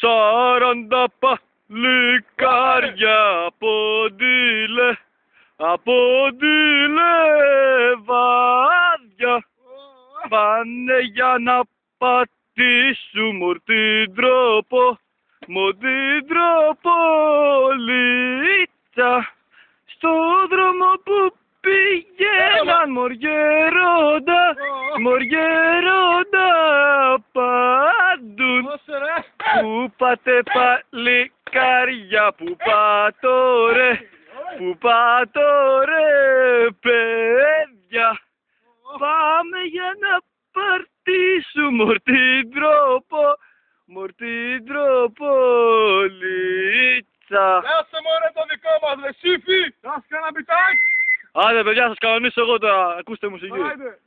40 παλικάρια από λεβάδια πάνε για να πατήσουν μορτίντροπολίτσα στο δρόμο που πήγαιναν μοργερόντα παντούν. Πού πάτε παλικάρια, πού πάτω ρε παιδιά, πάμε για να παρτίσουμε μορτίντροπολίτσα. Άσε μωρέ το δικό μας ρε σύφη! Θα σου κάνω μπιτάκι! Άντε παιδιά, σας κανονίσω εγώ τώρα, ακούστε μουσική. Άιντε!